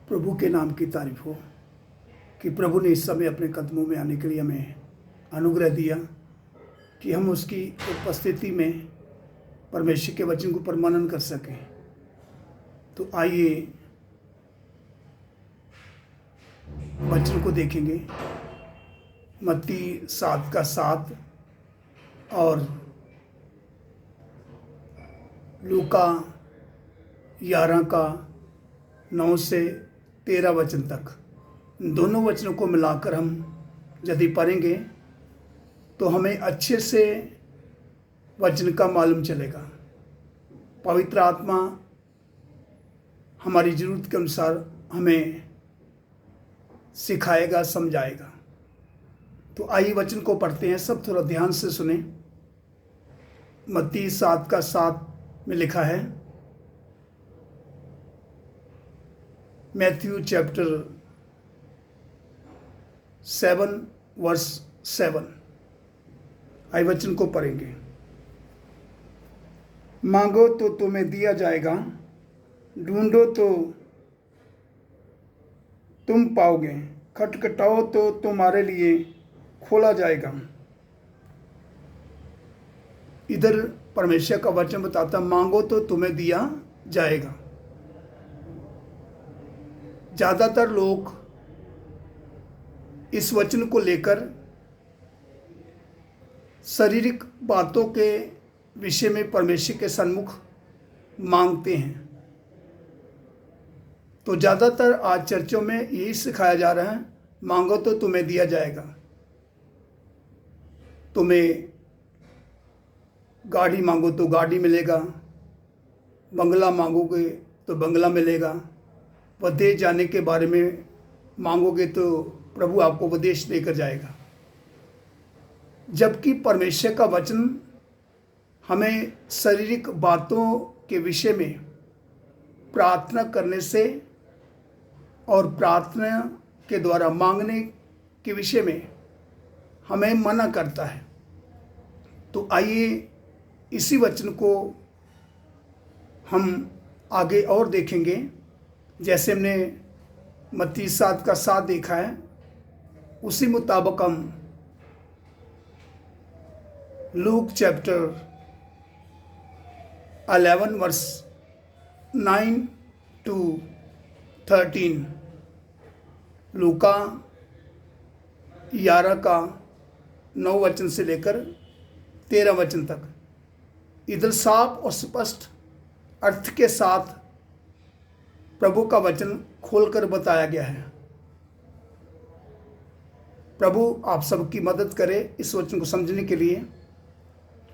प्रभु के नाम की तारीफ हो कि प्रभु ने इस समय अपने कदमों में आने के लिए हमें अनुग्रह दिया कि हम उसकी उपस्थिति में परमेश्वर के वचन को परमानन कर सकें। तो आइए वचन को देखेंगे। मत्ती 7:7 और लूका 11:9 से 13 वचन तक, दोनों वचनों को मिलाकर हम यदि पढ़ेंगे तो हमें अच्छे से वचन का मालूम चलेगा। पवित्र आत्मा हमारी ज़रूरत के अनुसार हमें सिखाएगा, समझाएगा। तो आइए वचन को पढ़ते हैं, सब थोड़ा ध्यान से सुने। मत्ती 7:7 में लिखा है, मैथ्यू चैप्टर 7:7। आइए वचन को पढ़ेंगे। मांगो तो तुम्हें दिया जाएगा, ढूंढो तो तुम पाओगे, खटखटाओ तो तुम्हारे लिए खोला जाएगा। इधर परमेश्वर का वचन बताता, मांगो तो तुम्हें दिया जाएगा। ज़्यादातर लोग इस वचन को लेकर शारीरिक बातों के विषय में परमेश्वर के सन्मुख मांगते हैं। तो ज़्यादातर आज चर्चों में यही सिखाया जा रहा है, मांगो तो तुम्हें दिया जाएगा। तुम्हें गाड़ी मांगो तो गाड़ी मिलेगा, बंगला मांगोगे तो बंगला मिलेगा, विदेश जाने के बारे में मांगोगे तो प्रभु आपको विदेश लेकर जाएगा। जबकि परमेश्वर का वचन हमें शारीरिक बातों के विषय में प्रार्थना करने से और प्रार्थना के द्वारा मांगने के विषय में हमें मना करता है। तो आइए इसी वचन को हम आगे और देखेंगे। जैसे हमने मत्ती 7:7 देखा है, उसी मुताबिक हम लूक चैप्टर 11 वर्स 9 to 13, लूका 11:9 वचन से लेकर 13 वचन तक, इधर साफ और स्पष्ट अर्थ के साथ प्रभु का वचन खोलकर बताया गया है। प्रभु आप सबकी मदद करे इस वचन को समझने के लिए।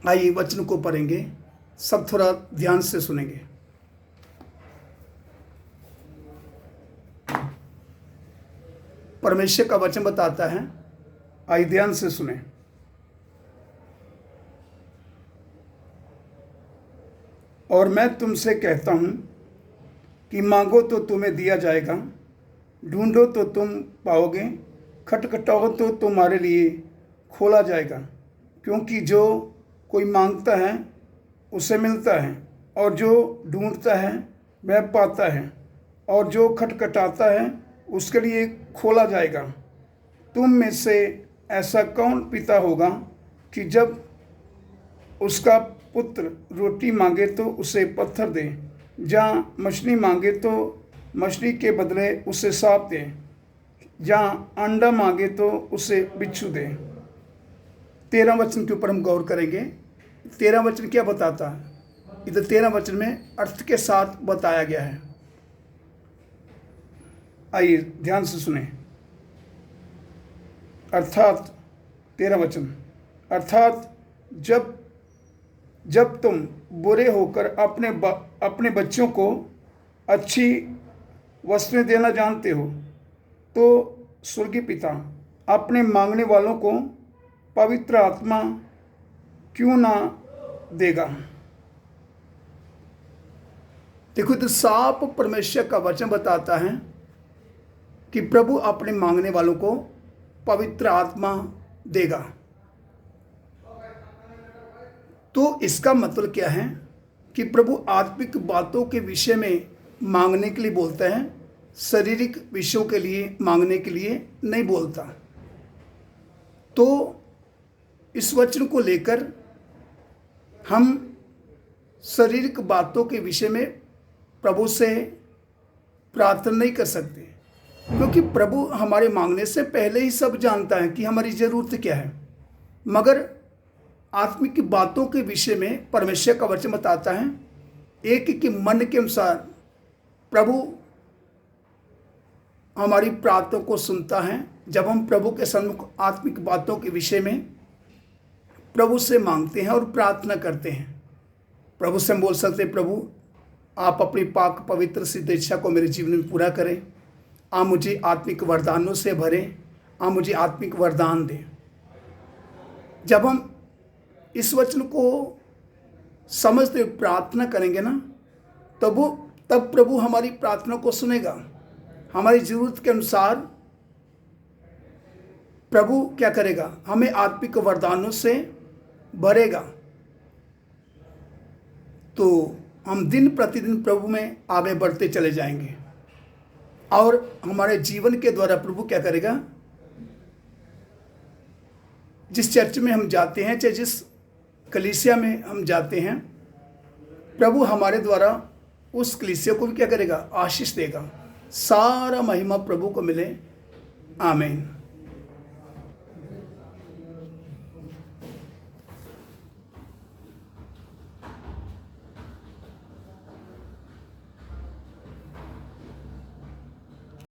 आइए वचन को पढ़ेंगे, सब थोड़ा ध्यान से सुनेंगे। परमेश्वर का वचन बताता है, आइए ध्यान से सुने। और मैं तुमसे कहता हूं कि मांगो तो तुम्हें दिया जाएगा, ढूंढो तो तुम पाओगे, खटखटाओ तो तुम्हारे लिए खोला जाएगा। क्योंकि जो कोई मांगता है उसे मिलता है, और जो ढूंढता है वह पाता है, और जो खटखटाता है उसके लिए खोला जाएगा। तुम में से ऐसा कौन पिता होगा कि जब उसका पुत्र रोटी मांगे तो उसे पत्थर दे, जहाँ मछली मांगे तो मछली के बदले उसे सांप दे, जहाँ अंडा मांगे तो उसे बिच्छू दे। 13 वचन के ऊपर हम गौर करेंगे। 13 वचन क्या बताता है? इधर 13 वचन में अर्थ के साथ बताया गया है। आइए ध्यान से सुने। अर्थात 13 वचन, अर्थात जब तुम बुरे होकर अपने बच्चों को अच्छी वस्तुएं देना जानते हो, तो स्वर्गीय पिता अपने मांगने वालों को पवित्र आत्मा क्यों ना देगा। देखो, तो साफ परमेश्वर का वचन बताता है कि प्रभु अपने मांगने वालों को पवित्र आत्मा देगा। तो इसका मतलब क्या है कि प्रभु आत्मिक बातों के विषय में मांगने के लिए बोलते हैं, शारीरिक विषयों के लिए मांगने के लिए नहीं बोलता। तो इस वचन को लेकर हम शारीरिक बातों के विषय में प्रभु से प्रार्थना नहीं कर सकते, क्योंकि प्रभु हमारे मांगने से पहले ही सब जानता है कि हमारी ज़रूरत क्या है। मगर आत्मिक की बातों के विषय में परमेश्वर का वचन बताता है, एक के मन के अनुसार प्रभु हमारी प्रार्थना को सुनता है। जब हम प्रभु के सम्मुख आत्मिक बातों के विषय में प्रभु से मांगते हैं और प्रार्थना करते हैं, प्रभु से हम बोल सकते हैं, प्रभु आप अपनी पाक पवित्र सिद्ध इच्छा को मेरे जीवन में पूरा करें। आप मुझे आत्मिक वरदानों से भरें, आप मुझे आत्मिक वरदान दें। जब हम इस वचन को समझते प्रार्थना करेंगे ना, तब प्रभु हमारी प्रार्थना को सुनेगा। हमारी ज़रूरत के अनुसार प्रभु क्या करेगा, हमें आत्मिक वरदानों से भरेगा। तो हम दिन प्रतिदिन प्रभु में आगे बढ़ते चले जाएंगे और हमारे जीवन के द्वारा प्रभु क्या करेगा, जिस चर्च में हम जाते हैं, चाहे जिस कलीसिया में हम जाते हैं, प्रभु हमारे द्वारा उस कलीसिया को भी क्या करेगा, आशीष देगा। सारा महिमा प्रभु को मिले। आमीन।